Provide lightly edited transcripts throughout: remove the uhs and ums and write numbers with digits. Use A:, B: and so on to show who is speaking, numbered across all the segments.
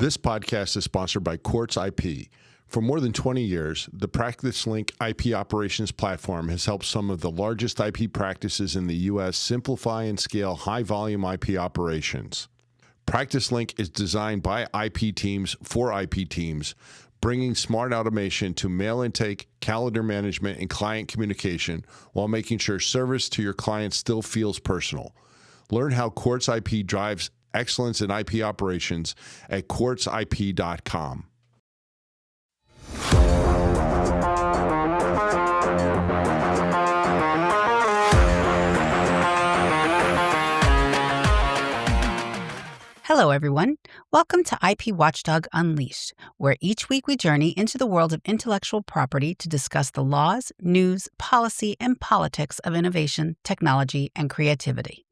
A: This podcast is sponsored by Quartz IP. For more than 20 years, the PracticeLink IP operations platform has helped some of the largest IP practices in the U.S. simplify and scale high-volume IP operations. PracticeLink is designed by IP teams for IP teams, bringing smart automation to mail intake, calendar management, and client communication while making sure service to your clients still feels personal. Learn how Quartz IP drives excellence in IP operations at quartzip.com.
B: Hello, everyone. Welcome to IPWatchdog Unleashed, where each week we journey into the world of intellectual property to discuss the laws, news, policy, and politics of innovation, technology, and creativity.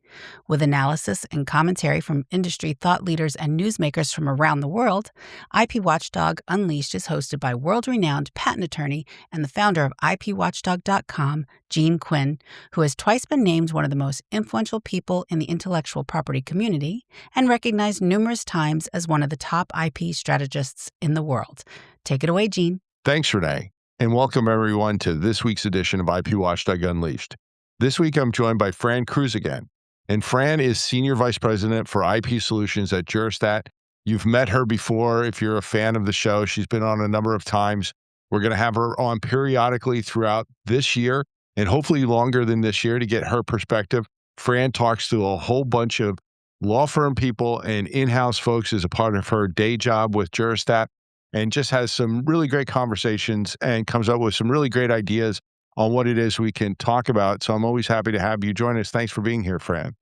B: With analysis and commentary from industry thought leaders and newsmakers from around the world, IPWatchdog Unleashed is hosted by world-renowned patent attorney and the founder of IPWatchdog.com, Cruz Quinn, who has twice been named one of the most influential people in the intellectual property community and recognized numerous times as one of the top IP strategists in the world. Take it away, Gene.
A: Thanks, Renee, and welcome everyone to this week's edition of IPWatchdog Unleashed. This week, I'm joined by Fran Cruz again. And Fran is Senior Vice President for IP Solutions at Juristat. You've met her before if you're a fan of the show. She's been on a number of times. We're going to have her on periodically throughout this year and hopefully longer than this year to get her perspective. Fran talks to a whole bunch of law firm people and in-house folks as a part of her day job with Juristat and just has some really great conversations and comes up with some really great ideas on what it is we can talk about. So I'm always happy to have you join us. Thanks for being here, Fran.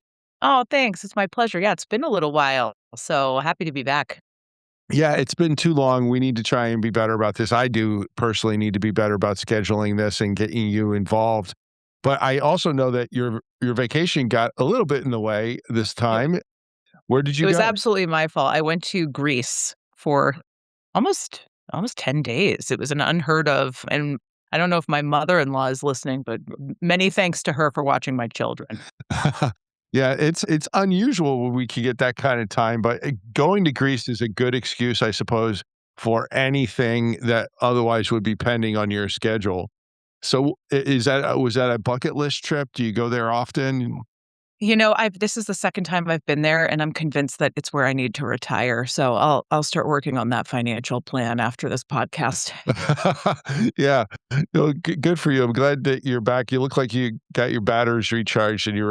C: Oh, thanks. It's my pleasure. Yeah, it's been a little while, so happy to be back.
A: Yeah, it's been too long. We need to try and be better about this. I do personally need to be better about scheduling this and getting you involved. But I also know that your vacation got a little bit in the way this time. Yep. Where did you go?
C: It was absolutely my fault. I went to Greece for almost 10 days. It was an unheard of, and I don't know if my mother-in-law is listening, but many thanks to her for watching my children.
A: Yeah, it's unusual when we can get that kind of time, but going to Greece is a good excuse, I suppose, for anything that otherwise would be pending on your schedule. So was that a bucket list trip? Do you go there often?
C: You know, this is the second time I've been there, and I'm convinced that it's where I need to retire. So I'll start working on that financial plan after this podcast.
A: Yeah, no, good for you. I'm glad that you're back. You look like you got your batteries recharged and you're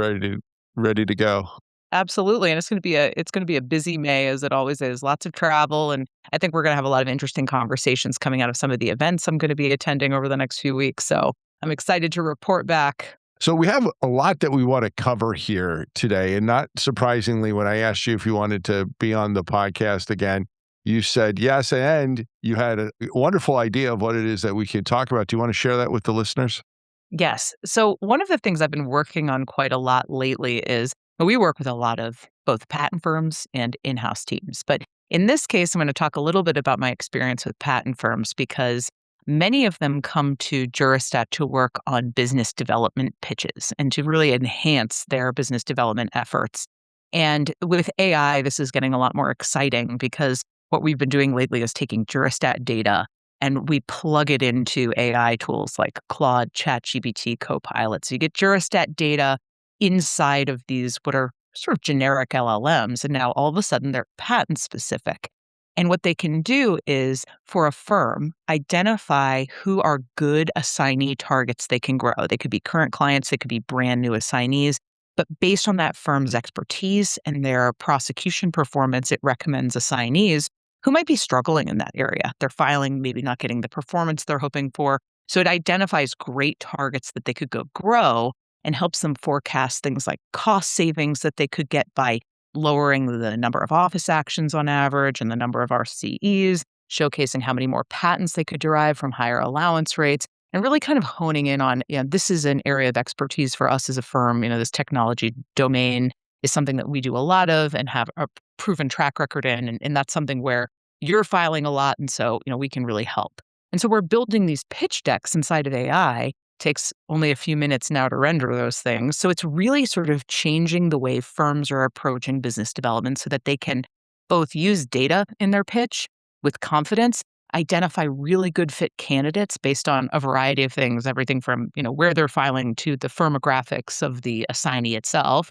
A: ready to go.
C: Absolutely, and it's going to be a busy May, as it always is. Lots of travel, and I think we're going to have a lot of interesting conversations coming out of some of the events I'm going to be attending over the next few weeks. So I'm excited to report back.
A: So we have a lot that we want to cover here today. And not surprisingly, when I asked you if you wanted to be on the podcast again, you said yes, and you had a wonderful idea of what it is that we could talk about. Do you want to share that with the listeners?
C: Yes. So one of the things I've been working on quite a lot lately is we work with a lot of both patent firms and in-house teams. But in this case, I'm going to talk a little bit about my experience with patent firms because many of them come to Juristat to work on business development pitches and to really enhance their business development efforts. And with AI, this is getting a lot more exciting because what we've been doing lately is taking Juristat data and we plug it into AI tools like Claude, ChatGPT, Copilot. So you get Juristat data inside of these, what are sort of generic LLMs. And now all of a sudden they're patent specific. And what they can do is, for a firm, identify who are good assignee targets they can grow. They could be current clients, they could be brand new assignees. But based on that firm's expertise and their prosecution performance, it recommends assignees who might be struggling in that area. They're filing, maybe not getting the performance they're hoping for. So it identifies great targets that they could go grow and helps them forecast things like cost savings that they could get by lowering the number of office actions on average and the number of RCEs, showcasing how many more patents they could derive from higher allowance rates, and really kind of honing in on, this is an area of expertise for us as a firm. This technology domain is something that we do a lot of and have a proven track record in. And that's something where you're filing a lot. And so, we can really help. And so we're building these pitch decks inside of AI. Takes only a few minutes now to render those things. So it's really sort of changing the way firms are approaching business development so that they can both use data in their pitch with confidence, identify really good fit candidates based on a variety of things, everything from, where they're filing to the firmographics of the assignee itself,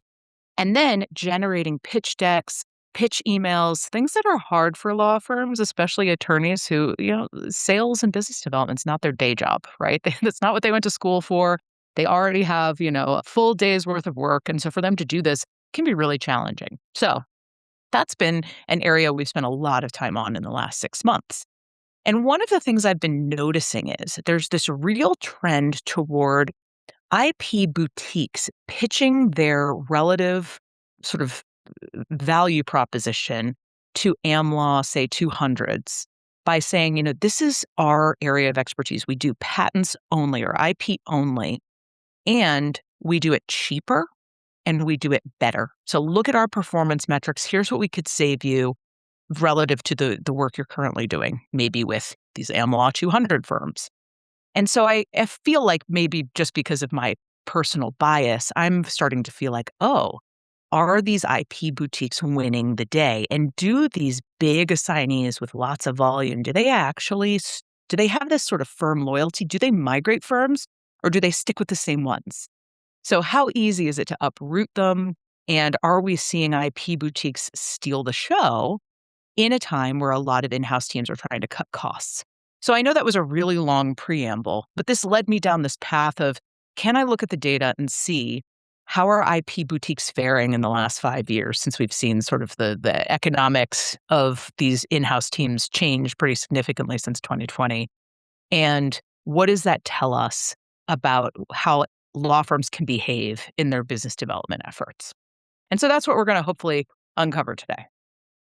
C: and then generating pitch decks, pitch emails, things that are hard for law firms, especially attorneys who, sales and business development's not their day job, right? That's not what they went to school for. They already have, a full day's worth of work. And so for them to do this can be really challenging. So that's been an area we've spent a lot of time on in the last 6 months. And one of the things I've been noticing is there's this real trend toward IP boutiques pitching their relative sort of value proposition to AmLaw, say 200s, by saying, this is our area of expertise. We do patents only or IP only, and we do it cheaper and we do it better. So look at our performance metrics. Here's what we could save you relative to the work you're currently doing, maybe with these AmLaw 200 firms. And so I feel like maybe just because of my personal bias, I'm starting to feel like, oh, are these IP boutiques winning the day? And do these big assignees with lots of volume, do they have this sort of firm loyalty? Do they migrate firms or do they stick with the same ones? So how easy is it to uproot them? And are we seeing IP boutiques steal the show in a time where a lot of in-house teams are trying to cut costs? So I know that was a really long preamble, but this led me down this path of, can I look at the data and see how are IP boutiques faring in the last 5 years since we've seen sort of the economics of these in-house teams change pretty significantly since 2020? And what does that tell us about how law firms can behave in their business development efforts? And so that's what we're going to hopefully uncover today.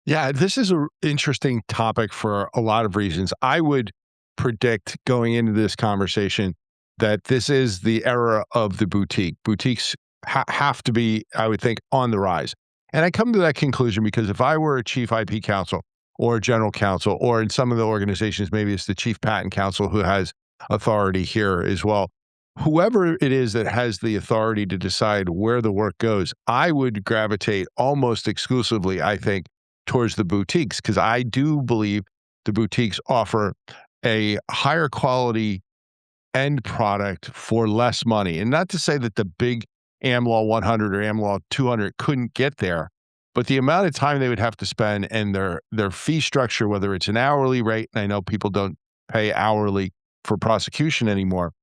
A: Yeah, this is an interesting topic for a lot of reasons. I would predict going into this conversation that this is the era of the boutique. Boutiques have to be, I would think, on the rise. And I come to that conclusion because if I were a chief IP counsel or a general counsel, or in some of the organizations, maybe it's the chief patent counsel who has authority here as well, whoever it is that has the authority to decide where the work goes, I would gravitate almost exclusively, I think, towards the boutiques, because I do believe the boutiques offer a higher quality end product for less money. And not to say that the big AmLaw 100 or AmLaw 200 couldn't get there, but the amount of time they would have to spend and their fee structure, whether it's an hourly rate, and I know people don't pay hourly for prosecution anymore,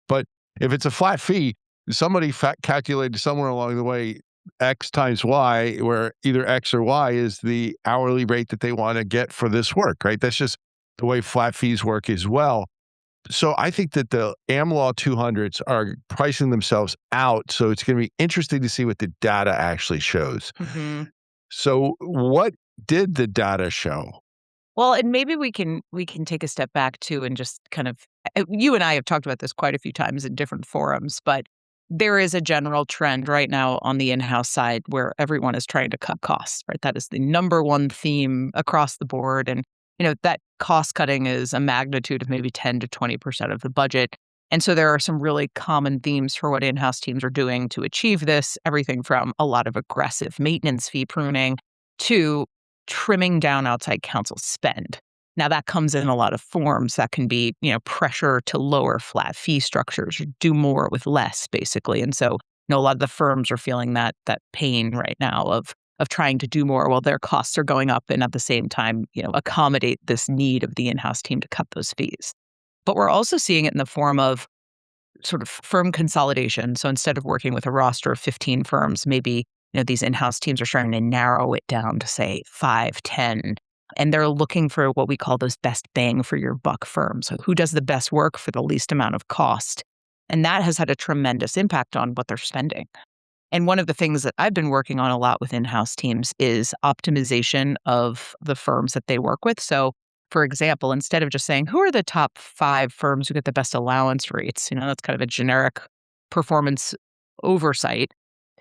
A: but if it's a flat fee, somebody calculated somewhere along the way X times Y, where either X or Y is the hourly rate that they want to get for this work, right? That's just the way flat fees work as well. So I think that the AmLaw 200s are pricing themselves out. So it's going to be interesting to see what the data actually shows.
C: Mm-hmm.
A: So what did the data show?
C: Well, and maybe we can take a step back too and just kind of, you and I have talked about this quite a few times in different forums, but there is a general trend right now on the in-house side where everyone is trying to cut costs, right? That is the number one theme across the board. And, that cost cutting is a magnitude of maybe 10 to 20% of the budget. And so there are some really common themes for what in-house teams are doing to achieve this, everything from a lot of aggressive maintenance fee pruning to trimming down outside counsel spend. Now that comes in a lot of forms. That can be, pressure to lower flat fee structures, or do more with less, basically. And so, a lot of the firms are feeling that pain right now of trying to do more while their costs are going up, and at the same time, accommodate this need of the in-house team to cut those fees. But we're also seeing it in the form of sort of firm consolidation. So instead of working with a roster of 15 firms, maybe these in-house teams are starting to narrow it down to say 5, 10. And they're looking for what we call those best bang for your buck firms. So who does the best work for the least amount of cost? And that has had a tremendous impact on what they're spending. And one of the things that I've been working on a lot with in-house teams is optimization of the firms that they work with. So for example, instead of just saying, who are the top 5 firms who get the best allowance rates? That's kind of a generic performance oversight.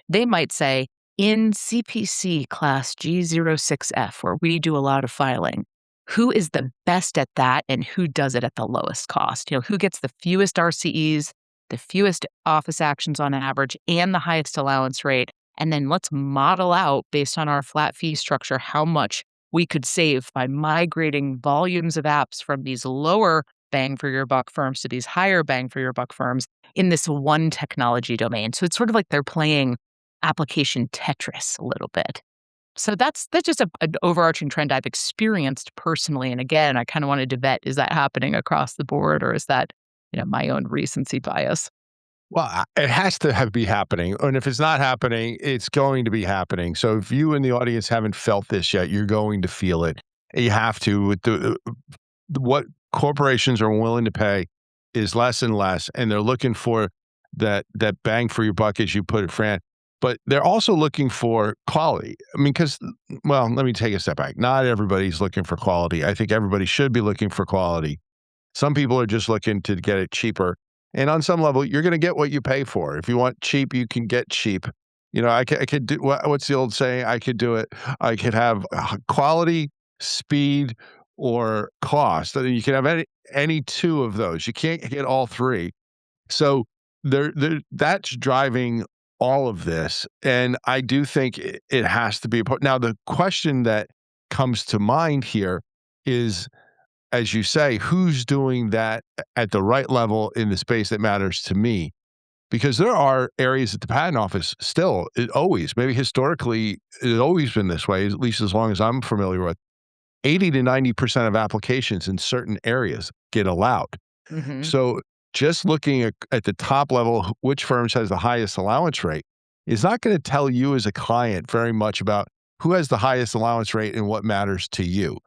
C: They might say, in CPC class G06F, where we do a lot of filing, who is the best at that and who does it at the lowest cost? Who gets the fewest RCEs, the fewest office actions on average, and the highest allowance rate? And then let's model out, based on our flat fee structure, how much we could save by migrating volumes of apps from these lower bang for your buck firms to these higher bang for your buck firms in this one technology domain. So it's sort of like they're playing application Tetris a little bit. So that's just an overarching trend I've experienced personally. And again, I kind of wanted to vet, is that happening across the board, or is that, my own recency bias?
A: Well, it has to be happening. And if it's not happening, it's going to be happening. So if you in the audience haven't felt this yet, you're going to feel it. You have to. What corporations are willing to pay is less and less, and they're looking for that bang for your buck, as you put it, Fran. But they're also looking for quality. I mean, well, let me take a step back. Not everybody's looking for quality. I think everybody should be looking for quality. Some people are just looking to get it cheaper. And on some level, you're going to get what you pay for. If you want cheap, you can get cheap. I could do, what's the old saying? I could do it. I could have quality, speed, or cost. And you can have any two of those. You can't get all three. So that's driving all of this. And I do think it has to be a part. Now, the question that comes to mind here is, as you say, who's doing that at the right level in the space that matters to me? Because there are areas at the patent office still, maybe historically, it's always been this way, at least as long as I'm familiar with, 80 to 90% of applications in certain areas get allowed.
C: Hmm.
A: So just looking at the top level, which firms has the highest allowance rate, is not going to tell you as a client very much about who has the highest allowance rate and what matters to you.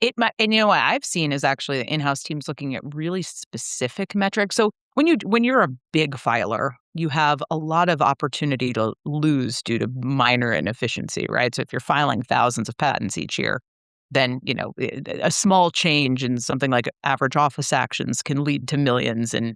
C: It might, and what I've seen is actually the in-house teams looking at really specific metrics. So when you're a big filer, you have a lot of opportunity to lose due to minor inefficiency, right? So if you're filing thousands of patents each year, then a small change in something like average office actions can lead to millions in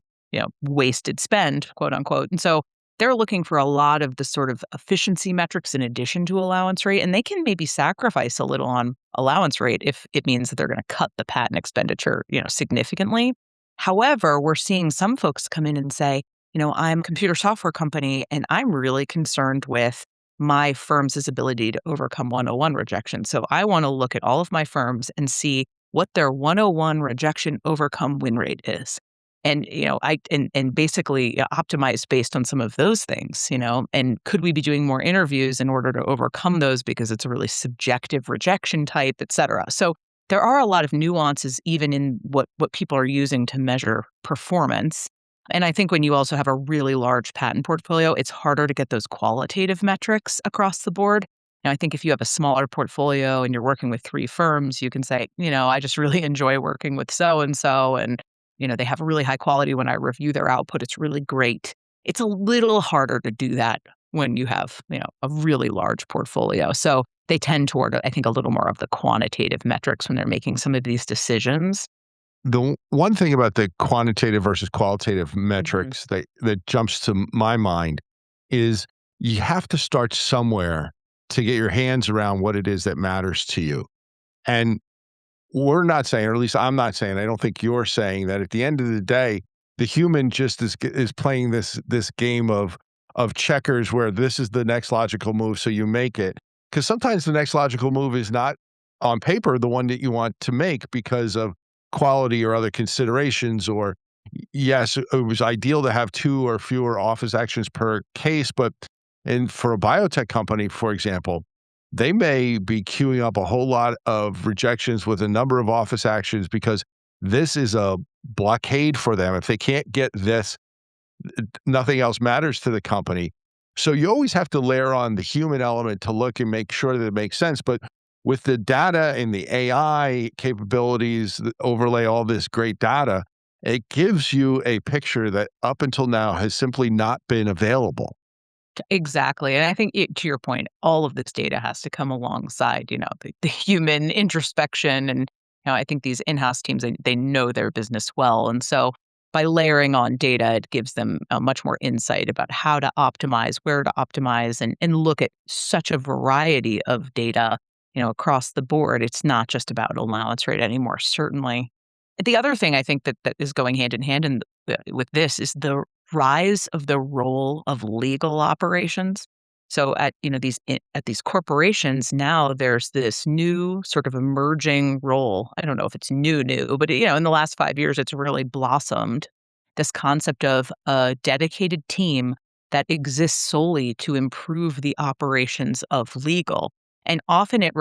C: wasted spend, quote unquote. And so they're looking for a lot of the sort of efficiency metrics in addition to allowance rate, and they can maybe sacrifice a little on allowance rate if it means that they're going to cut the patent expenditure, significantly. However, we're seeing some folks come in and say, I'm a computer software company and I'm really concerned with my firm's ability to overcome 101 rejection. So I want to look at all of my firms and see what their 101 rejection overcome win rate is. And, and basically optimize based on some of those things, and could we be doing more interviews in order to overcome those because it's a really subjective rejection type, et cetera. So there are a lot of nuances even in what people are using to measure performance. And I think when you also have a really large patent portfolio, it's harder to get those qualitative metrics across the board. Now, I think if you have a smaller portfolio and you're working with 3 firms, you can say, I just really enjoy working with so-and-so, and they have a really high quality. When I review their output, it's really great. It's a little harder to do that when you have, a really large portfolio. So they tend toward, I think, a little more of the quantitative metrics when they're making some of these decisions.
A: The one thing about the quantitative versus qualitative
C: Mhm.
A: metrics that jumps to my mind is you have to start somewhere to get your hands around what it is that matters to you. And we're not saying, or at least I'm not saying, I don't think you're saying that at the end of the day, the human just is playing this game of checkers where this is the next logical move, so you make it. Because sometimes the next logical move is not on paper the one that you want to make because of quality or other considerations. Or yes, it was ideal to have 2 or fewer office actions per case, but and for a biotech company, for example, they may be queuing up a whole lot of rejections with a number of office actions because this is a blockade for them. If they can't get this, nothing else matters to the company. So you always have to layer on the human element to look and make sure that it makes sense. But with the data and the AI capabilities that overlay all this great data, it gives you a picture that up until now has simply not been available.
C: Exactly. And I think to your point, all of this data has to come alongside, the human introspection. And, I think these in-house teams, they know their business well. And so by layering on data, it gives them much more insight about how to optimize, where to optimize, and look at such a variety of data, across the board. It's not just about allowance rate anymore, certainly. The other thing I think that is going hand in hand with this is the rise of the role of legal operations. So at these corporations now, there's this new sort of emerging role. I don't know if it's new, but in the last 5 years, it's really blossomed. This concept of a dedicated team that exists solely to improve the operations of legal. And often it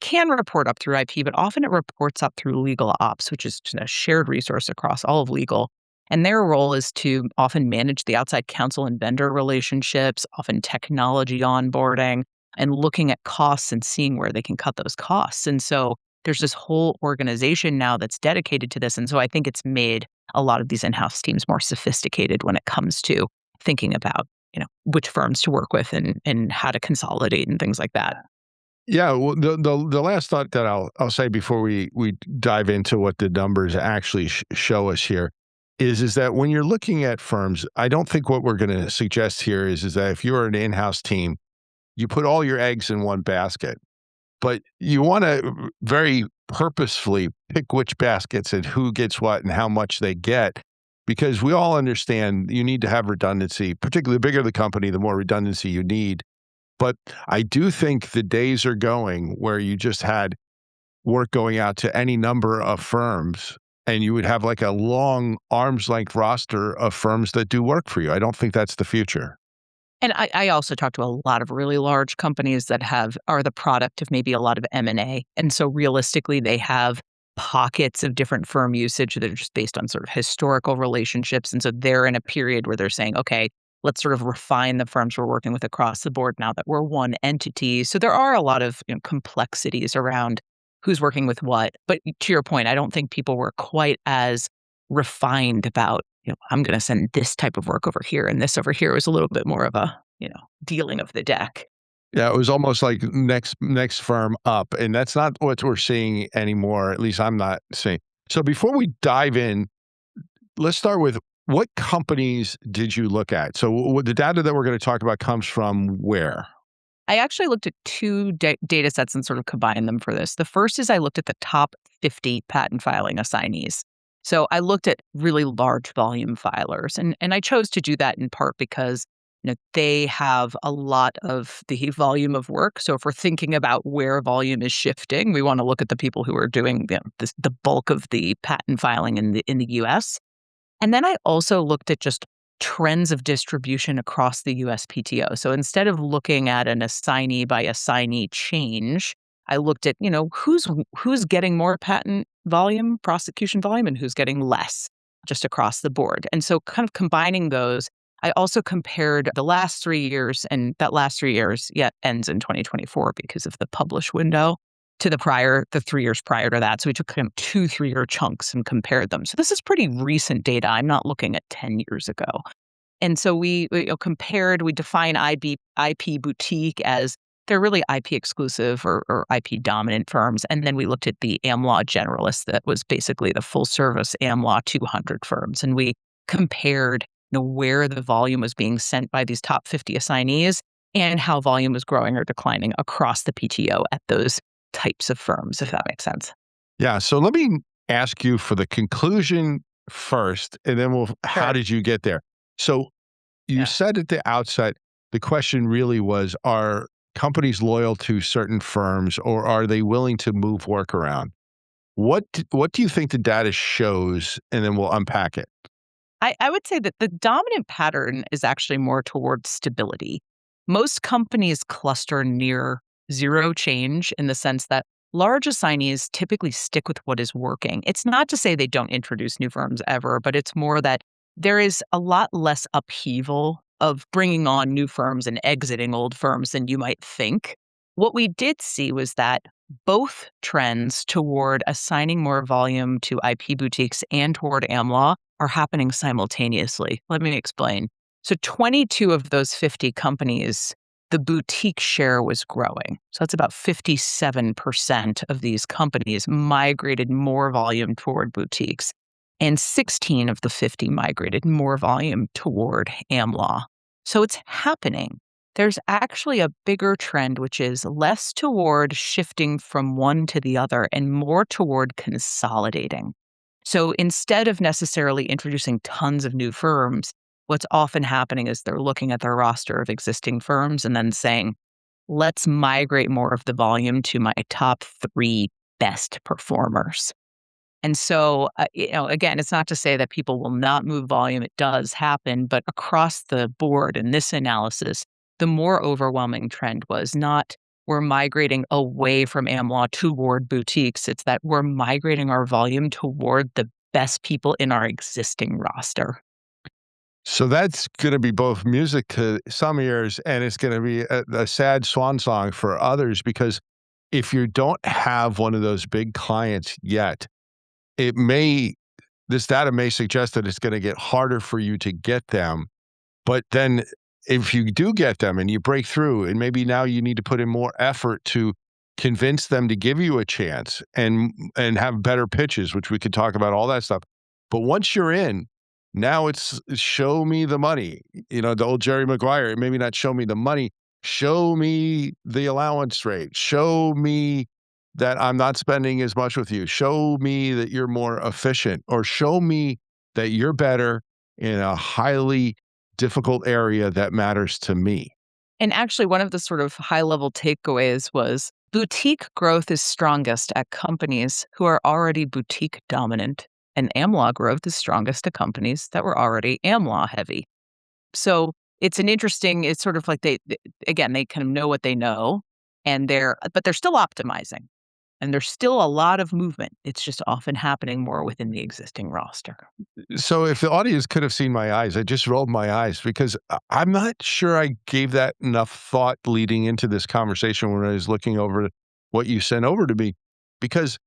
C: can report up through IP, but often it reports up through legal ops, which is just a shared resource across all of legal. And their role is to often manage the outside counsel and vendor relationships, often technology onboarding, and looking at costs and seeing where they can cut those costs. And so there's this whole organization now that's dedicated to this. And so I think it's made a lot of these in-house teams more sophisticated when it comes to thinking about, which firms to work with and how to consolidate and things like that.
A: Yeah, well, the last thought that I'll say before we dive into what the numbers actually show us here is that when you're looking at firms, I don't think what we're going to suggest here is that if you're an in-house team, you put all your eggs in one basket, but you want to very purposefully pick which baskets and who gets what and how much they get, because we all understand you need to have redundancy. Particularly the bigger the company, the more redundancy you need. But I do think the days are going where you just had work going out to any number of firms and you would have like a long arm's length roster of firms that do work for you. I don't think that's the future.
C: And I also talk to a lot of really large companies that are the product of maybe a lot of M&A. And so realistically, they have pockets of different firm usage that are just based on sort of historical relationships. And so they're in a period where they're saying, okay, let's sort of refine the firms we're working with across the board now that we're one entity. So there are a lot of complexities around who's working with what. But to your point, I don't think people were quite as refined about, I'm going to send this type of work over here and this over here. It was a little bit more of a, dealing of the deck.
A: Yeah, it was almost like next firm up, and that's not what we're seeing anymore. At least I'm not seeing. So before we dive in, let's start with what companies did you look at? So the data that we're going to talk about comes from where?
C: I actually looked at two data sets and sort of combined them for this. The first is I looked at the top 50 patent filing assignees. So I looked at really large volume filers, and I chose to do that in part because they have a lot of the volume of work. So if we're thinking about where volume is shifting, we want to look at the people who are doing the bulk of the patent filing in the U.S. And then I also looked at just trends of distribution across the USPTO. So instead of looking at an assignee by assignee change, I looked at, who's getting more patent volume, prosecution volume, and who's getting less just across the board. And so kind of combining those, I also compared the last 3 years, and that last 3 years yet ends in 2024 because of the publish window, to the 3 years prior to that. So we took kind of 2 3-year chunks and compared them. So this is pretty recent data. I'm not looking at 10 years ago. And so we compared, we define IP boutique as they're really IP exclusive or IP dominant firms. And then we looked at the AmLaw generalist that was basically the full service AmLaw 200 firms. And we compared where the volume was being sent by these top 50 assignees and how volume was growing or declining across the PTO at those types of firms, if that makes sense.
A: Yeah. So let me ask you for the conclusion first, and then how did you get there? So you said at the outset, the question really was, are companies loyal to certain firms or are they willing to move work around? What do you think the data shows? And then we'll unpack it.
C: I would say that the dominant pattern is actually more towards stability. Most companies cluster near zero change in the sense that large assignees typically stick with what is working. It's not to say they don't introduce new firms ever, but it's more that there is a lot less upheaval of bringing on new firms and exiting old firms than you might think. What we did see was that both trends toward assigning more volume to IP boutiques and toward AmLaw are happening simultaneously. Let me explain. So 22 of those 50 companies, the boutique share was growing. So that's about 57% of these companies migrated more volume toward boutiques. And 16 of the 50 migrated more volume toward AmLaw. So it's happening. There's actually a bigger trend, which is less toward shifting from one to the other and more toward consolidating. So instead of necessarily introducing tons of new firms, what's often happening is they're looking at their roster of existing firms and then saying, let's migrate more of the volume to my top 3 best performers. And so, again, it's not to say that people will not move volume. It does happen. But across the board in this analysis, the more overwhelming trend was not we're migrating away from AmLaw toward boutiques. It's that we're migrating our volume toward the best people in our existing roster.
A: So that's going to be both music to some ears, and it's going to be a sad swan song for others, because if you don't have one of those big clients yet, this data may suggest that it's going to get harder for you to get them. But then if you do get them and you break through, and maybe now you need to put in more effort to convince them to give you a chance and have better pitches, which we could talk about all that stuff. But once you're in, now it's show me the money. The old Jerry Maguire, maybe not show me the money, show me the allowance rate, show me that I'm not spending as much with you, show me that you're more efficient, or show me that you're better in a highly difficult area that matters to me.
C: And actually, one of the sort of high-level takeaways was boutique growth is strongest at companies who are already boutique dominant, and AmLaw growth is strongest at companies that were already AmLaw heavy. So it's sort of like they kind of know what they know, but they're still optimizing. And there's still a lot of movement. It's just often happening more within the existing roster.
A: So if the audience could have seen my eyes, I just rolled my eyes, because I'm not sure I gave that enough thought leading into this conversation when I was looking over what you sent over to me, because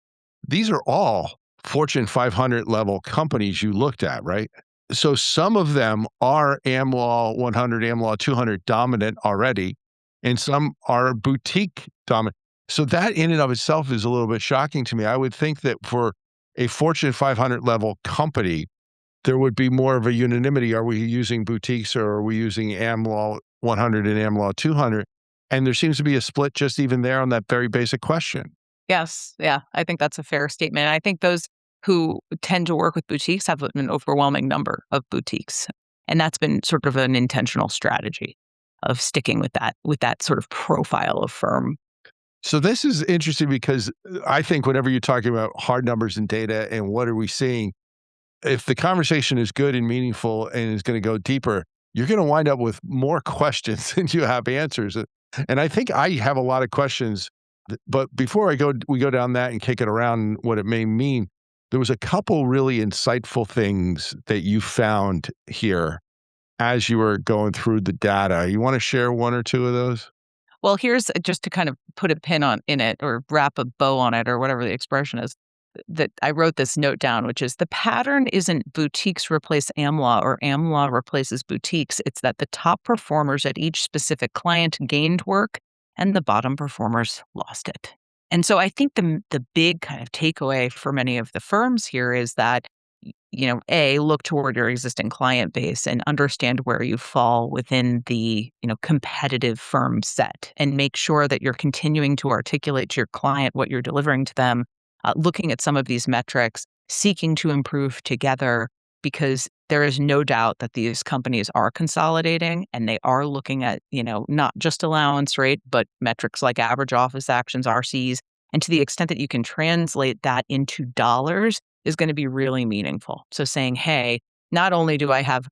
A: these are all Fortune 500 level companies you looked at, right? So some of them are AmLaw 100, AmLaw 200 dominant already, and some are boutique dominant. So that in and of itself is a little bit shocking to me. I would think that for a Fortune 500 level company, there would be more of a unanimity. Are we using boutiques, or are we using AmLaw 100 and AmLaw 200? And there seems to be a split just even there on that very basic question.
C: Yes. Yeah. I think that's a fair statement. I think those who tend to work with boutiques have an overwhelming number of boutiques. And that's been sort of an intentional strategy of sticking with that sort of profile of firm.
A: So this is interesting, because I think whenever you're talking about hard numbers and data and what are we seeing, if the conversation is good and meaningful and is going to go deeper, you're going to wind up with more questions than you have answers. And I think I have a lot of questions, but before we go down that and kick it around what it may mean, there was a couple really insightful things that you found here as you were going through the data. You want to share one or two of those?
C: Well, here's just to kind of put a pin in it, or wrap a bow on it, or whatever the expression is, that I wrote this note down, which is the pattern isn't boutiques replace AmLaw or AmLaw replaces boutiques. It's that the top performers at each specific client gained work and the bottom performers lost it. And so I think the big kind of takeaway for many of the firms here is that, look toward your existing client base and understand where you fall within the, competitive firm set, and make sure that you're continuing to articulate to your client what you're delivering to them, looking at some of these metrics, seeking to improve together, because there is no doubt that these companies are consolidating, and they are looking at, not just allowance rate, but metrics like average office actions, RCs. And to the extent that you can translate that into dollars is going to be really meaningful. So saying, hey, not only do I have,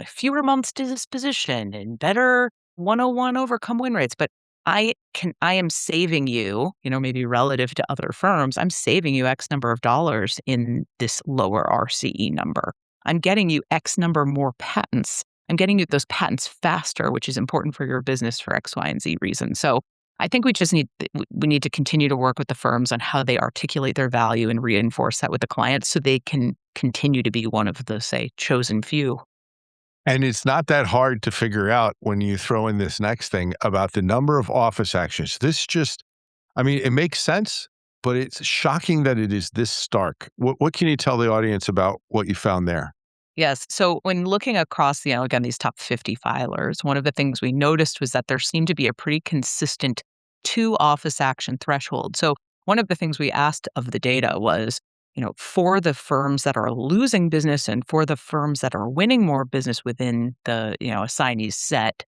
C: fewer months to disposition and better 101 overcome win rates, but I am saving you, maybe relative to other firms, I'm saving you X number of dollars in this lower RCE number. I'm getting you X number more patents. I'm getting you those patents faster, which is important for your business for X, Y, and Z reasons. So I think we need to continue to work with the firms on how they articulate their value and reinforce that with the clients, so they can continue to be one of the, say, chosen few.
A: And it's not that hard to figure out when you throw in this next thing about the number of office actions. It makes sense, but it's shocking that it is this stark. What can you tell the audience about what you found there?
C: Yes. So when looking across, again, these top 50 filers, one of the things we noticed was that there seemed to be a pretty consistent 2 office action threshold. So one of the things we asked of the data was, for the firms that are losing business and for the firms that are winning more business within the, assignees set,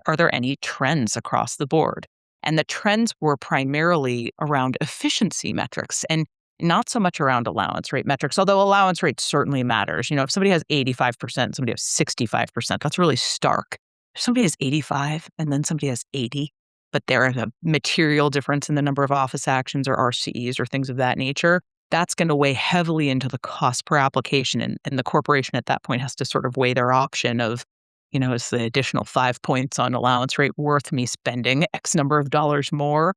C: are there any trends across the board? And the trends were primarily around efficiency metrics and not so much around allowance rate metrics, although allowance rate certainly matters. If somebody has 85%, somebody has 65%, that's really stark. If somebody has 85 and then somebody has 80, but there is a material difference in the number of office actions or RCEs or things of that nature, that's going to weigh heavily into the cost per application. And the corporation at that point has to sort of weigh their option of, is the additional 5 points on allowance rate worth me spending X number of dollars more?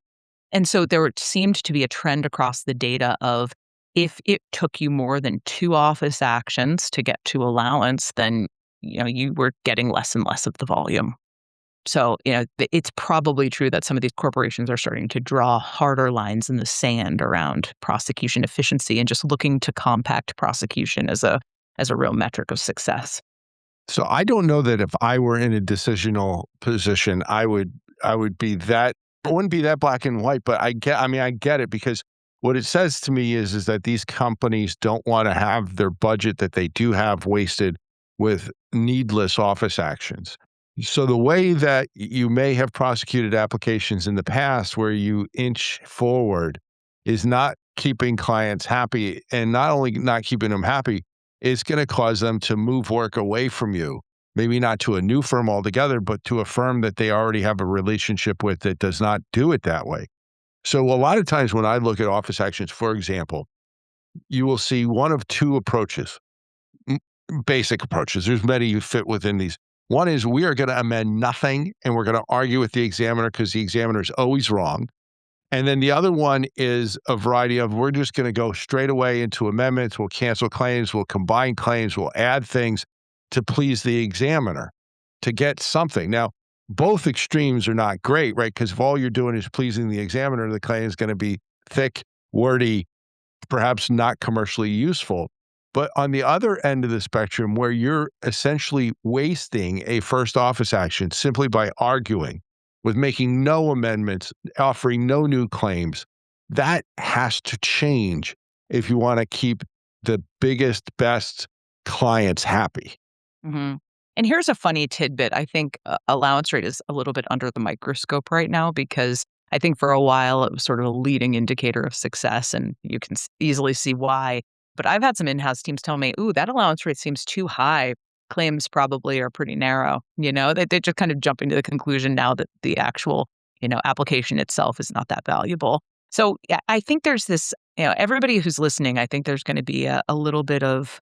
C: And so there seemed to be a trend across the data of if it took you more than 2 office actions to get to allowance, then, you were getting less and less of the volume. So, it's probably true that some of these corporations are starting to draw harder lines in the sand around prosecution efficiency and just looking to compact prosecution as a real metric of success.
A: So I don't know that if I were in a decisional position, I wouldn't be that black and white, but I get it, because what it says to me is that these companies don't want to have their budget that they do have wasted with needless office actions. So the way that you may have prosecuted applications in the past where you inch forward is not keeping clients happy, and not only not keeping them happy, it's going to cause them to move work away from you. Maybe not to a new firm altogether, but to a firm that they already have a relationship with that does not do it that way. So a lot of times when I look at office actions, for example, you will see one of 2 approaches, basic approaches. There's many you fit within these. One is we are going to amend nothing and we're going to argue with the examiner because the examiner is always wrong. And then the other one is a variety of, we're just going to go straight away into amendments. We'll cancel claims. We'll combine claims. We'll add things to please the examiner to get something. Now, both extremes are not great, right? Because if all you're doing is pleasing the examiner, the claim is going to be thick, wordy, perhaps not commercially useful. But on the other end of the spectrum, where you're essentially wasting a first office action simply by arguing, with making no amendments, offering no new claims, that has to change if you want to keep the biggest, best clients happy.
C: Mm-hmm. And here's a funny tidbit. I think allowance rate is a little bit under the microscope right now because I think for a while it was sort of a leading indicator of success, and you can easily see why. But I've had some in-house teams tell me, ooh, that allowance rate seems too high. Claims probably are pretty narrow. They just kind of jumping to the conclusion now that the actual, application itself is not that valuable. So yeah, I think there's this, everybody who's listening, I think there's going to be a little bit of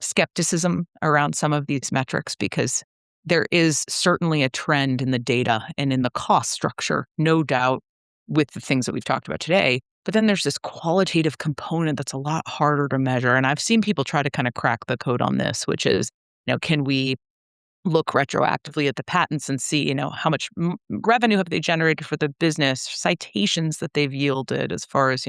C: skepticism around some of these metrics because there is certainly a trend in the data and in the cost structure, no doubt, with the things that we've talked about today. But then there's this qualitative component that's a lot harder to measure. And I've seen people try to kind of crack the code on this, which is, can we look retroactively at the patents and see, how much revenue have they generated for the business, citations that they've yielded as far as,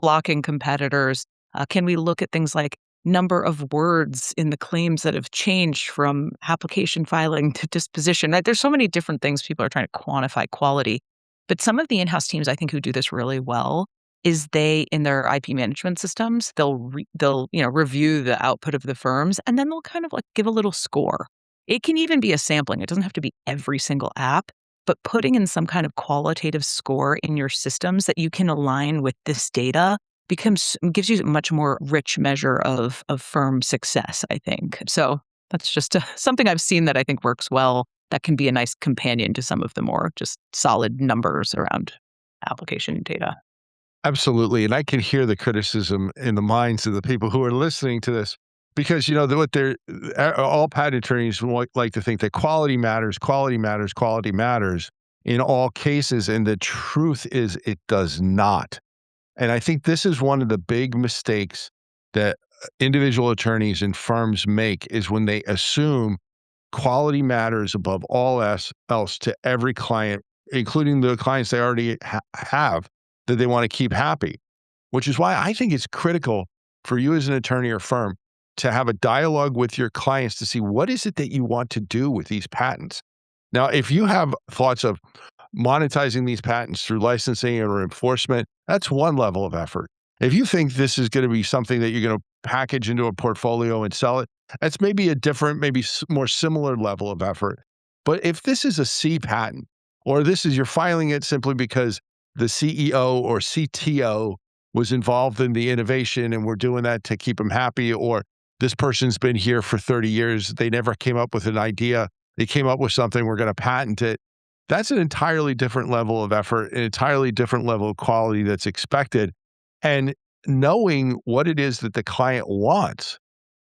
C: blocking competitors? Can we look at things like number of words in the claims that have changed from application filing to disposition, right? There's so many different things people are trying to quantify quality. But some of the in-house teams, I think, who do this really well is they, in their IP management systems, they'll review the output of the firms, and then they'll kind of like give a little score. It can even be a sampling. It doesn't have to be every single app, but putting in some kind of qualitative score in your systems that you can align with this data gives you a much more rich measure of firm success, I think. So that's just something I've seen that I think works well. That can be a nice companion to some of the more just solid numbers around application data.
A: Absolutely. And I can hear the criticism in the minds of the people who are listening to this because, what all patent attorneys like to think that quality matters, quality matters, quality matters in all cases. And the truth is it does not. And I think this is one of the big mistakes that individual attorneys and firms make is when they assume quality matters above all else to every client, including the clients they already have that they want to keep happy, which is why I think it's critical for you as an attorney or firm to have a dialogue with your clients to see what is it that you want to do with these patents. Now, if you have thoughts of monetizing these patents through licensing or enforcement, that's one level of effort. If you think this is going to be something that you're going to package into a portfolio and sell it, that's maybe a different, maybe more similar level of effort. But if this is a C patent, or this is you're filing it simply because the CEO or CTO was involved in the innovation and we're doing that to keep them happy, or this person's been here for 30 years, they never came up with an idea, they came up with something, we're going to patent it. That's an entirely different level of effort, an entirely different level of quality that's expected. And knowing what it is that the client wants,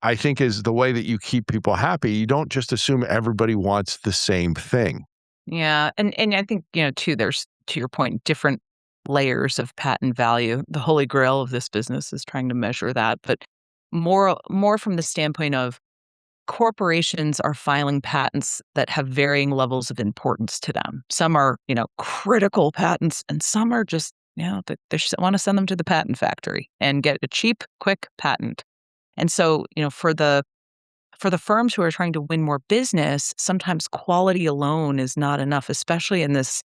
A: I think, is the way that you keep people happy. You don't just assume everybody wants the same thing.
C: Yeah, and I think, too, there's, to your point, different layers of patent value. The holy grail of this business is trying to measure that, but more from the standpoint of corporations are filing patents that have varying levels of importance to them. Some are, critical patents, and some are just, they just want to send them to the patent factory and get a cheap, quick patent. And so, for the firms who are trying to win more business, sometimes quality alone is not enough, especially in this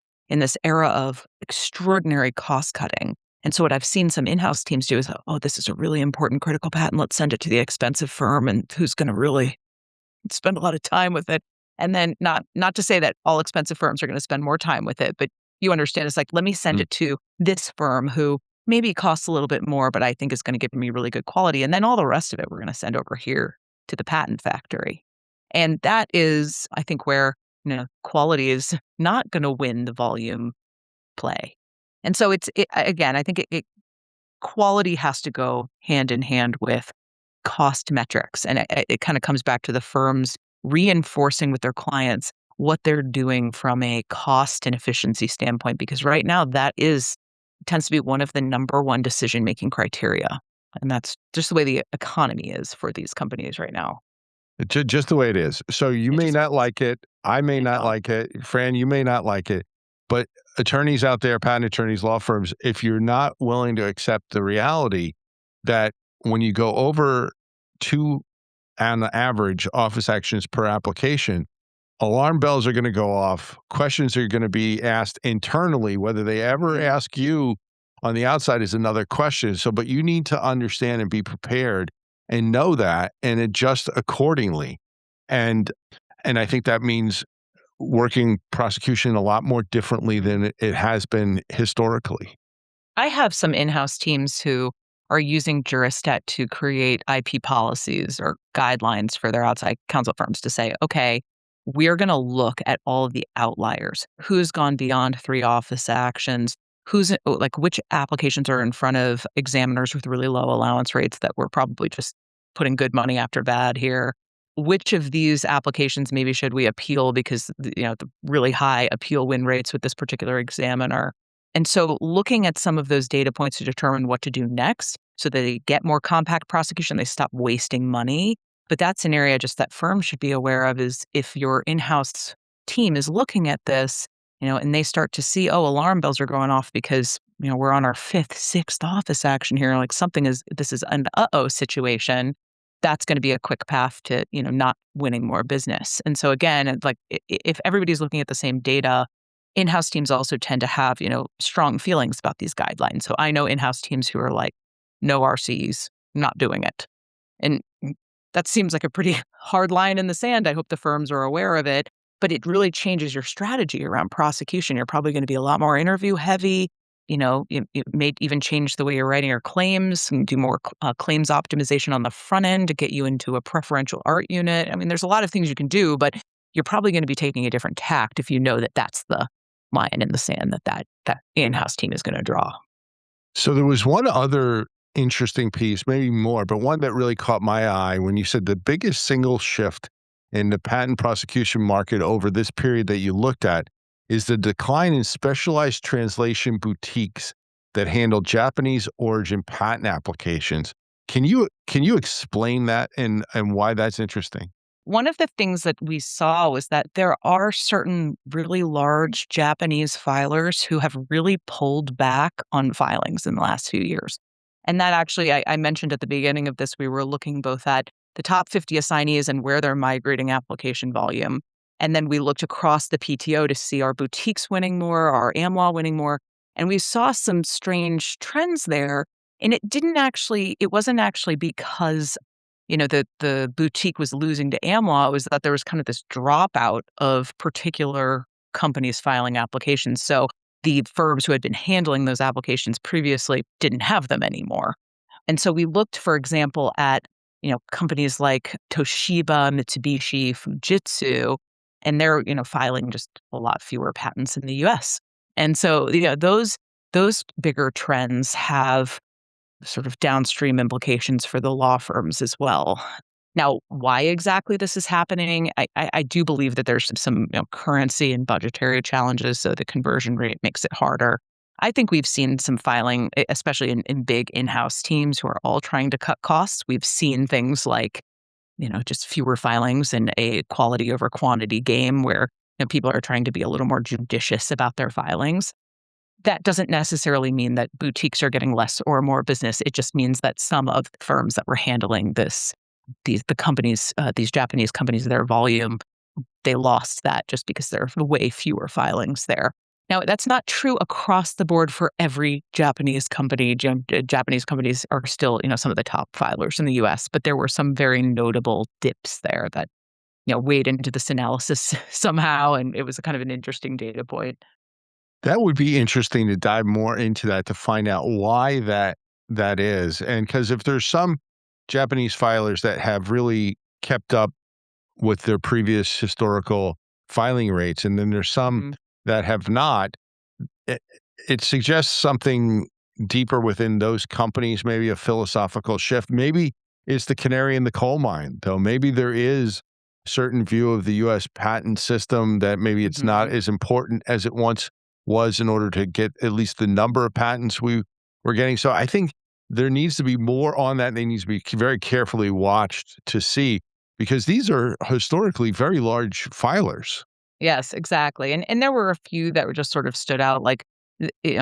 C: era of extraordinary cost cutting. And so what I've seen some in-house teams do is, oh, this is a really important critical patent. Let's send it to the expensive firm and who's going to really spend a lot of time with it. And then not to say that all expensive firms are going to spend more time with it, but you understand, it's like, let me send it to this firm who maybe costs a little bit more, but I think is going to give me really good quality. And then all the rest of it, we're going to send over here to the patent factory. And that is, I think, where, quality is not going to win the volume play. And so again, I think quality has to go hand in hand with cost metrics. And it kind of comes back to the firms reinforcing with their clients what they're doing from a cost and efficiency standpoint, because right now tends to be one of the number one decision-making criteria. And that's just the way the economy is for these companies right now.
A: Just the way it is. So you may not like it. I may not like it. Fran, you may not like it. But attorneys out there, patent attorneys, law firms, if you're not willing to accept the reality that when you go over 2, on the average, office actions per application, alarm bells are going to go off. Questions are going to be asked internally. Whether they ever ask you on the outside is another question. So, but you need to understand and be prepared and know that and adjust accordingly. And I think that means working prosecution a lot more differently than it has been historically.
C: I have some in-house teams who are using Juristat to create IP policies or guidelines for their outside counsel firms to say, okay, we're going to look at all of the outliers. Who's gone beyond 3 office actions? Which applications are in front of examiners with really low allowance rates that we're probably just putting good money after bad here? Which of these applications maybe should we appeal because the really high appeal win rates with this particular examiner? And so looking at some of those data points to determine what to do next so that they get more compact prosecution, they stop wasting money. But that's an area just that firms should be aware of, is if your in-house team is looking at this, and they start to see, oh, alarm bells are going off because, we're on our 5th, 6th office action here, like this is an uh-oh situation. That's going to be a quick path to, not winning more business. And so again, like if everybody's looking at the same data, in-house teams also tend to have, strong feelings about these guidelines. So I know in-house teams who are like, no RCs, not doing it. And that seems like a pretty hard line in the sand. I hope the firms are aware of it, but it really changes your strategy around prosecution. You're probably going to be a lot more interview heavy. It may even change the way you're writing your claims and do more claims optimization on the front end to get you into a preferential art unit. I mean, there's a lot of things you can do, but you're probably going to be taking a different tact if you know that that's the line in the sand that in-house team is going to draw.
A: So there was one other interesting piece, maybe more, but one that really caught my eye when you said the biggest single shift in the patent prosecution market over this period that you looked at is the decline in specialized translation boutiques that handle Japanese origin patent applications. Can you explain that and why that's interesting?
C: One of the things that we saw was that there are certain really large Japanese filers who have really pulled back on filings in the last few years. And that actually, I mentioned at the beginning of this, we were looking both at the top 50 assignees and where they're migrating application volume. And then we looked across the PTO to see our boutiques winning more, our AmLaw winning more. And we saw some strange trends there And it wasn't actually because, the boutique was losing to AmLaw. It was that there was kind of this dropout of particular companies filing applications. So the firms who had been handling those applications previously didn't have them anymore. And so we looked, for example, at, companies like Toshiba, Mitsubishi, Fujitsu, and they're, filing just a lot fewer patents in the US. And so, those bigger trends have sort of downstream implications for the law firms as well. Now, why exactly this is happening, I do believe that there's some currency and budgetary challenges, so the conversion rate makes it harder. I think we've seen some filing, especially in big in-house teams who are all trying to cut costs. We've seen things like, just fewer filings and a quality over quantity game where people are trying to be a little more judicious about their filings. That doesn't necessarily mean that boutiques are getting less or more business. It just means that some of the firms that were handling the companies, these Japanese companies, their volume, they lost that just because there are way fewer filings there. Now, that's not true across the board for every Japanese company. Japanese companies are still, some of the top filers in the US, but there were some very notable dips there that, weighed into this analysis somehow, and it was a kind of an interesting data point.
A: That would be interesting to dive more into that to find out why that is. And because if there's some Japanese filers that have really kept up with their previous historical filing rates, and then there's some
C: Mhm.
A: that have not, it, it suggests something deeper within those companies, maybe a philosophical shift. Maybe it's the canary in the coal mine, though. Maybe there is a certain view of the US patent system that maybe it's not
C: Mhm.
A: as important as it once was in order to get at least the number of patents we were getting. So I think there needs to be more on that. They need to be very carefully watched to see because these are historically very large filers.
C: Yes, exactly, and there were a few that were just sort of stood out, like,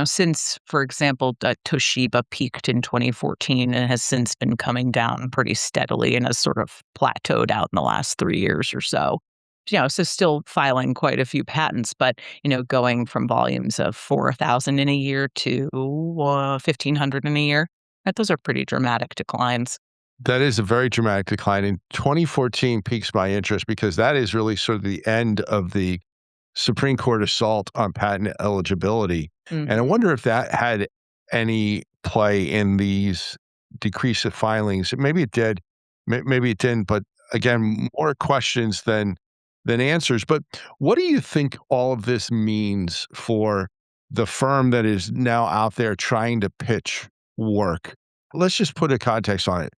C: since, for example, Toshiba peaked in 2014 and has since been coming down pretty steadily and has sort of plateaued out in the last 3 years or so. So still filing quite a few patents, but, going from volumes of 4,000 in a year to, 1,500 in a year, those are pretty dramatic declines.
A: That is a very dramatic decline. In 2014 piques my interest because that is really sort of the end of the Supreme Court assault on patent eligibility. And I
C: Mhm.
A: wonder if that had any play in these decrease of filings. Maybe it did, maybe it didn't. But again, more questions than answers. But what do you think all of this means for the firm that is now out there trying to pitch work? Let's just put a context on it.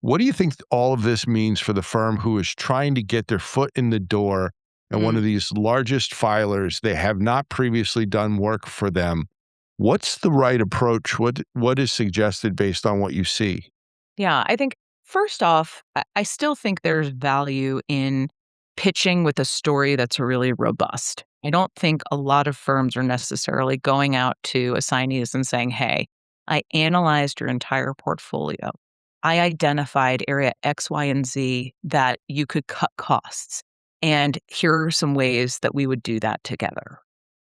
A: What do you think all of this means for the firm who is trying to get their foot in the door and one of
C: Mm.
A: these largest filers? They have not previously done work for them. What's the right approach? What is suggested based on what you see?
C: Yeah, I think first off, I still think there's value in pitching with a story that's really robust. I don't think a lot of firms are necessarily going out to assignees and saying, hey, I analyzed your entire portfolio. I identified area X, Y, and Z that you could cut costs. And here are some ways that we would do that together.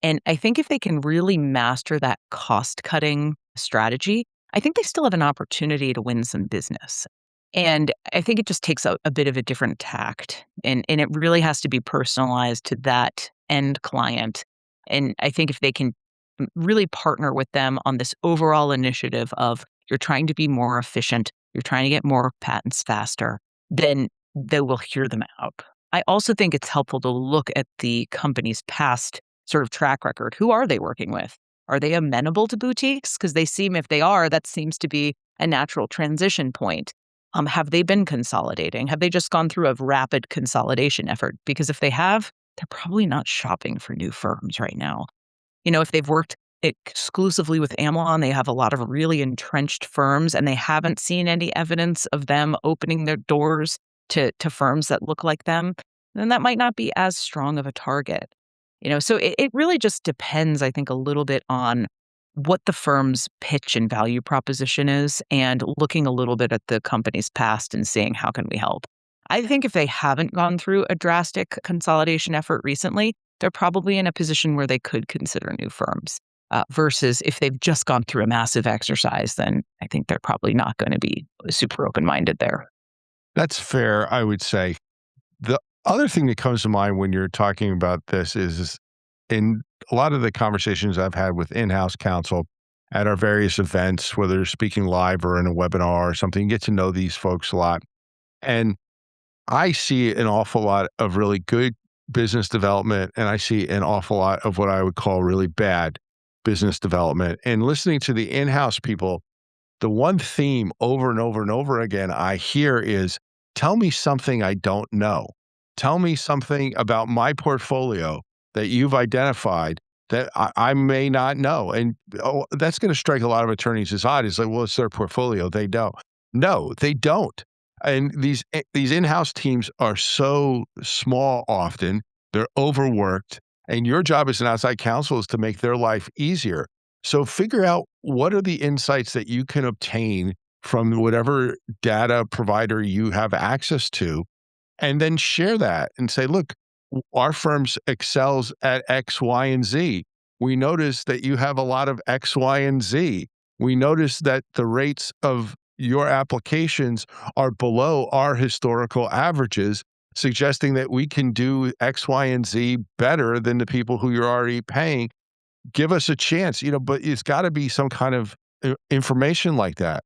C: And I think if they can really master that cost cutting strategy, I think they still have an opportunity to win some business. And I think it just takes a bit of a different tact. And it really has to be personalized to that end client. And I think if they can really partner with them on this overall initiative of you're trying to be more efficient, you're trying to get more patents faster, then they will hear them out. I also think it's helpful to look at the company's past sort of track record. Who are they working with? Are they amenable to boutiques? Because if they are, that seems to be a natural transition point. Have they been consolidating? Have they just gone through a rapid consolidation effort? Because if they have, they're probably not shopping for new firms right now. If they've worked exclusively with Amazon, they have a lot of really entrenched firms, and they haven't seen any evidence of them opening their doors to firms that look like them, then that might not be as strong of a target. So it really just depends, I think, a little bit on what the firm's pitch and value proposition is and looking a little bit at the company's past and seeing how can we help. I think if they haven't gone through a drastic consolidation effort recently, they're probably in a position where they could consider new firms. versus if they've just gone through a massive exercise, then I think they're probably not going to be super open-minded there.
A: That's fair, I would say. The other thing that comes to mind when you're talking about this is in a lot of the conversations I've had with in-house counsel at our various events, whether they're speaking live or in a webinar or something, you get to know these folks a lot. And I see an awful lot of really good business development, and I see an awful lot of what I would call really bad business development. And listening to the in-house people, the one theme over and over and over again I hear is, tell me something I don't know. Tell me something about my portfolio that you've identified that I may not know. And that's going to strike a lot of attorneys as odd. It's like, well, it's their portfolio. They don't. No, they don't. And these in-house teams are so small often. They're overworked. And your job as an outside counsel is to make their life easier. So figure out what are the insights that you can obtain from whatever data provider you have access to, and then share that and say, look, our firm's excels at X, Y, and Z. We notice that you have a lot of X, Y, and Z. We notice that the rates of your applications are below our historical averages, suggesting that we can do X, Y, and Z better than the people who you're already paying. Give us a chance, but it's got to be some kind of information like that.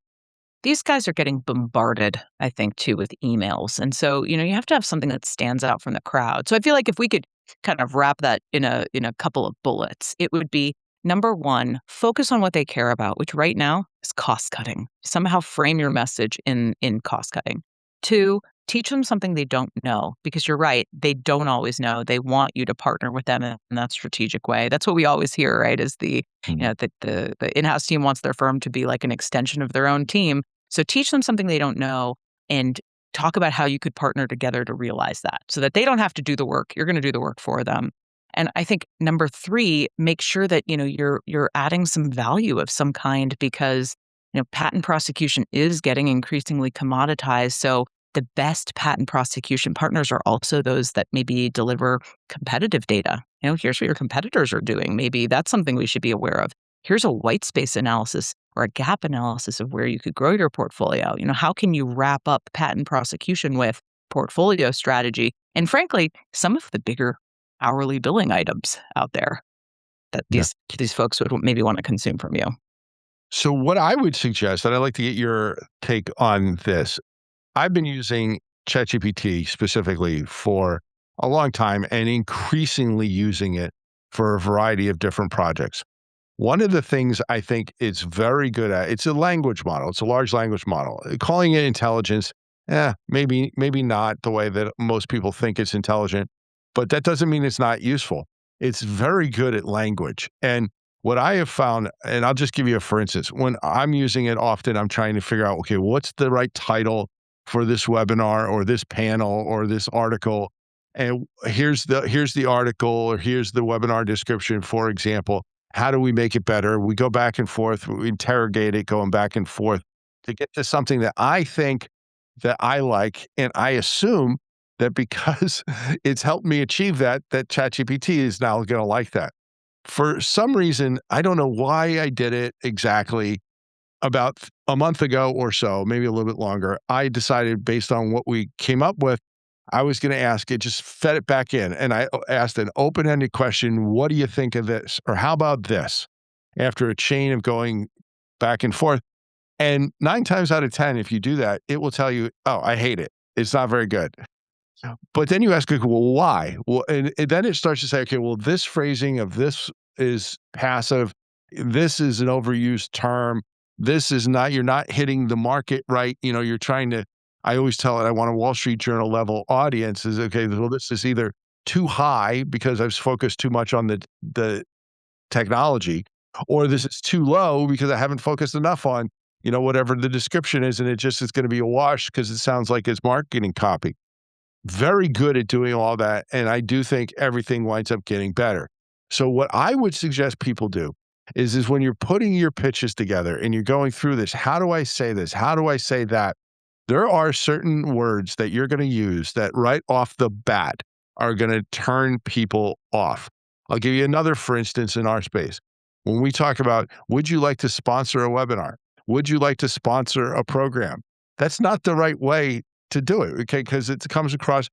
C: These guys are getting bombarded, I think, too, with emails. And so, you have to have something that stands out from the crowd. So I feel like if we could kind of wrap that in a couple of bullets, it would be number one, focus on what they care about, which right now is cost cutting. Somehow frame your message in cost cutting. Two, teach them something they don't know, because you're right, they don't always know. They want you to partner with them in that strategic way. That's what we always hear, right? Is the in-house team wants their firm to be like an extension of their own team. So teach them something they don't know and talk about how you could partner together to realize that, so that they don't have to do the work. You're going to do the work for them. And I think number three, make sure that you're adding some value of some kind, because patent prosecution is getting increasingly commoditized. So the best patent prosecution partners are also those that maybe deliver competitive data. Here's what your competitors are doing. Maybe that's something we should be aware of. Here's a white space analysis or a gap analysis of where you could grow your portfolio. How can you wrap up patent prosecution with portfolio strategy? And frankly, some of the bigger hourly billing items out there that these folks would maybe want to consume from you.
A: So what I would suggest, and I'd like to get your take on this. I've been using ChatGPT specifically for a long time and increasingly using it for a variety of different projects. One of the things I think it's very good at, it's a language model. It's a large language model. Calling it intelligence, maybe not the way that most people think it's intelligent, but that doesn't mean it's not useful. It's very good at language. And what I have found, and I'll just give you a for instance, when I'm using it often, I'm trying to figure out, okay, what's the right title for this webinar or this panel or this article? And here's the article, or here's the webinar description, for example. How do we make it better? We go back and forth, we interrogate it, going back and forth to get to something that I think that I like. And I assume that because it's helped me achieve that ChatGPT is now going to like that. For some reason, I don't know why I did it exactly. About a month ago or so, maybe a little bit longer, I decided based on what we came up with, I was going to ask it, just fed it back in. And I asked an open-ended question. What do you think of this? Or how about this? After a chain of going back and forth. And 9 times out of 10, if you do that, it will tell you, oh, I hate it. It's not very good. But then you ask, well, why? Well, and then it starts to say, okay, well, this phrasing of this is passive. This is an overused term. This is not, you're not hitting the market right. You're trying to, I always tell it, I want a Wall Street Journal level audience is, okay, well, this is either too high because I've focused too much on the technology, or this is too low because I haven't focused enough on, whatever the description is. And it just is going to be a wash because it sounds like it's marketing copy. Very good at doing all that. And I do think everything winds up getting better. So what I would suggest people do is when you're putting your pitches together and you're going through this, how do I say this? How do I say that? There are certain words that you're going to use that right off the bat are going to turn people off. I'll give you another, for instance, in our space. When we talk about, would you like to sponsor a webinar? Would you like to sponsor a program? That's not the right way to do it, okay? Because it comes across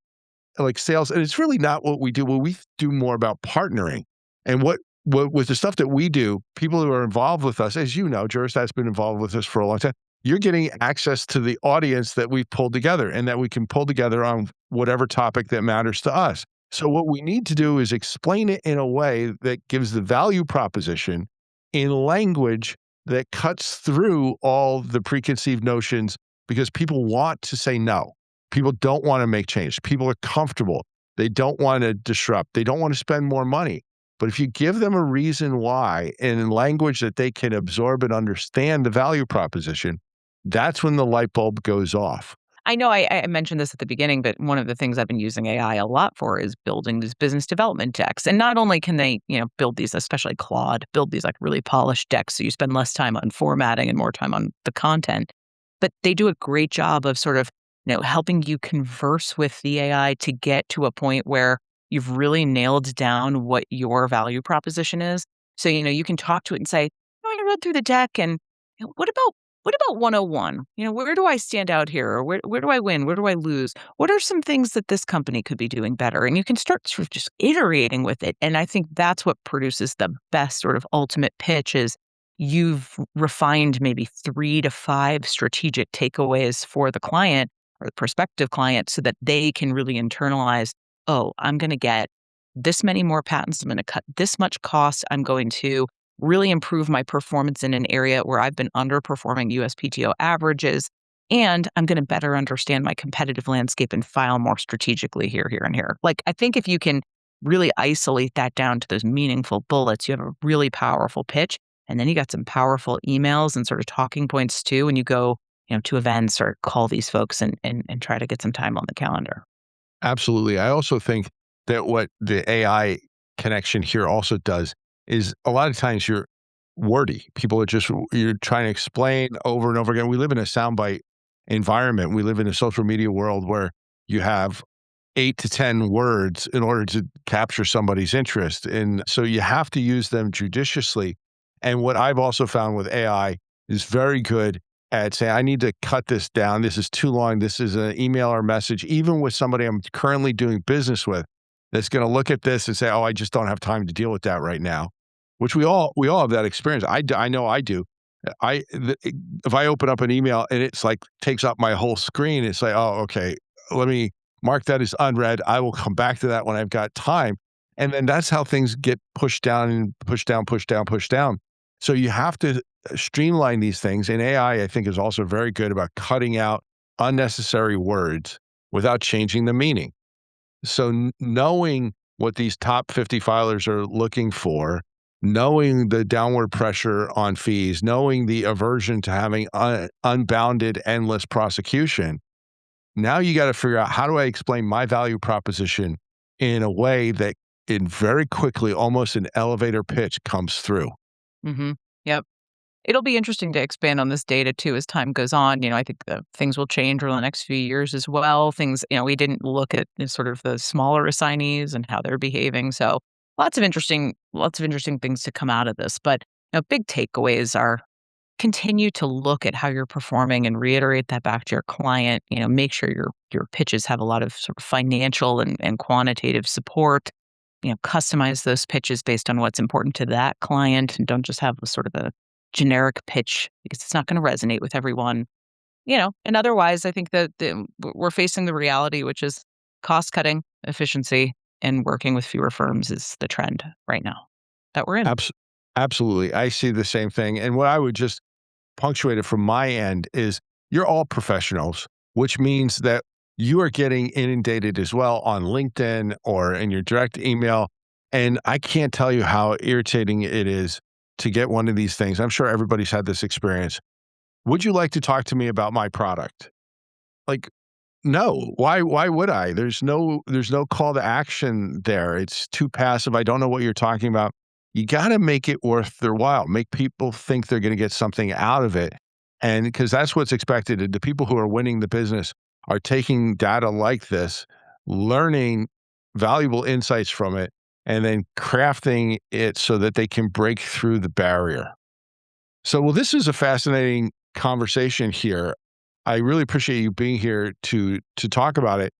A: like sales, and it's really not what we do. What we do more about partnering, and what with the stuff that we do, people who are involved with us, as you know, Juristat's been involved with us for a long time. You're getting access to the audience that we've pulled together and that we can pull together on whatever topic that matters to us. So what we need to do is explain it in a way that gives the value proposition in language that cuts through all the preconceived notions, because people want to say no. People don't want to make change. People are comfortable. They don't want to disrupt. They don't want to spend more money. But if you give them a reason why in language that they can absorb and understand the value proposition, that's when the light bulb goes off.
C: I know I mentioned this at the beginning, but one of the things I've been using AI a lot for is building these business development decks. And not only can they, build these, especially Claude, build these like really polished decks so you spend less time on formatting and more time on the content, but they do a great job of sort of, helping you converse with the AI to get to a point where you've really nailed down what your value proposition is. So, you can talk to it and say, I read through the deck and what about 101? Where do I stand out here? Or where do I win? Where do I lose? What are some things that this company could be doing better? And you can start sort of just iterating with it. And I think that's what produces the best sort of ultimate pitch is you've refined maybe 3 to 5 strategic takeaways for the client or the prospective client so that they can really internalize, oh, I'm going to get this many more patents. I'm going to cut this much cost. I'm going to really improve my performance in an area where I've been underperforming USPTO averages. And I'm going to better understand my competitive landscape and file more strategically here, and here. Like, I think if you can really isolate that down to those meaningful bullets, you have a really powerful pitch. And then you got some powerful emails and sort of talking points too. And you go, to events or call these folks and try to get some time on the calendar.
A: Absolutely. I also think that what the AI connection here also does is a lot of times you're wordy. People are you're trying to explain over and over again. We live in a soundbite environment. We live in a social media world where you have 8 to 10 words in order to capture somebody's interest. And so you have to use them judiciously. And what I've also found with AI is very good at saying, I need to cut this down. This is too long. This is an email or message, even with somebody I'm currently doing business with, that's going to look at this and say, oh, I just don't have time to deal with that right now, which we all have that experience. I know I do. If I open up an email and it's like takes up my whole screen, it's like, oh, okay, let me mark that as unread. I will come back to that when I've got time. And then that's how things get pushed down and pushed down, pushed down, pushed down. So you have to streamline these things. And AI, I think, is also very good about cutting out unnecessary words without changing the meaning. So knowing what these top 50 filers are looking for, knowing the downward pressure on fees, knowing the aversion to having unbounded, endless prosecution, now you got to figure out, how do I explain my value proposition in a way that it very quickly, almost an elevator pitch, comes through.
C: Mm-hmm. Yep. It'll be interesting to expand on this data too as time goes on. I think things will change over the next few years as well. Things, we didn't look at sort of the smaller assignees and how they're behaving. So lots of interesting things to come out of this. But big takeaways are continue to look at how you're performing and reiterate that back to your client. Make sure your pitches have a lot of sort of financial and quantitative support. Customize those pitches based on what's important to that client, and don't just have sort of a generic pitch because it's not going to resonate with everyone. And otherwise, I think that we're facing the reality, which is cost cutting, efficiency, and working with fewer firms is the trend right now that we're in.
A: Absolutely. I see the same thing. And what I would just punctuate it from my end is you're all professionals, which means that you are getting inundated as well on LinkedIn or in your direct email. And I can't tell you how irritating it is to get one of these things. I'm sure everybody's had this experience. Would you like to talk to me about my product? Like, no. Why would I? There's no call to action there. It's too passive. I don't know what you're talking about. You got to make it worth their while. Make people think they're going to get something out of it. And because that's what's expected. The people who are winning the business are taking data like this, learning valuable insights from it, and then crafting it so that they can break through the barrier. So, well, this is a fascinating conversation here. I really appreciate you being here to talk about it.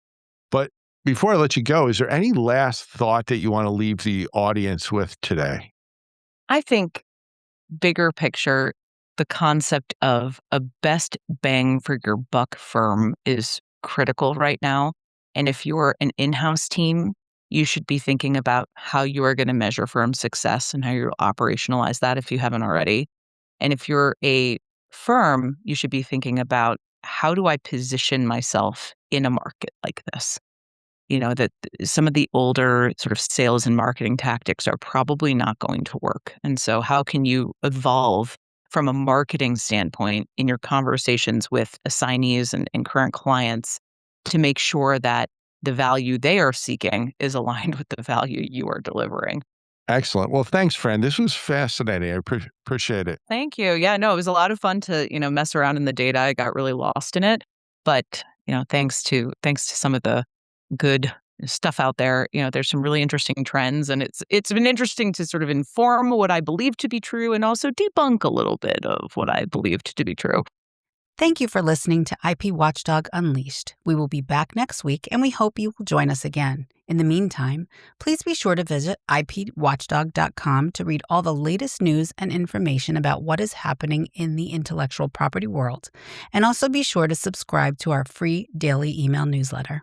A: But before I let you go, is there any last thought that you want to leave the audience with today?
C: I think bigger picture, the concept of a best bang for your buck firm is critical right now. And if you're an in-house team, you should be thinking about how you are going to measure firm success and how you operationalize that if you haven't already. And if you're a firm, you should be thinking about how do I position myself in a market like this? That some of the older sort of sales and marketing tactics are probably not going to work. And so, how can you evolve from a marketing standpoint in your conversations with assignees and current clients to make sure that the value they are seeking is aligned with the value you are delivering?
A: Excellent. Well, thanks, friend. This was fascinating. I appreciate it.
C: Thank you. Yeah, no, it was a lot of fun to, mess around in the data. I got really lost in it. But, thanks to some of the good stuff out there, there's some really interesting trends, and it's been interesting to sort of inform what I believe to be true and also debunk a little bit of what I believed to be true.
B: Thank you for listening to IP Watchdog Unleashed. We will be back next week, and we hope you will join us again. In the meantime, please be sure to visit IPWatchdog.com to read all the latest news and information about what is happening in the intellectual property world. And also be sure to subscribe to our free daily email newsletter.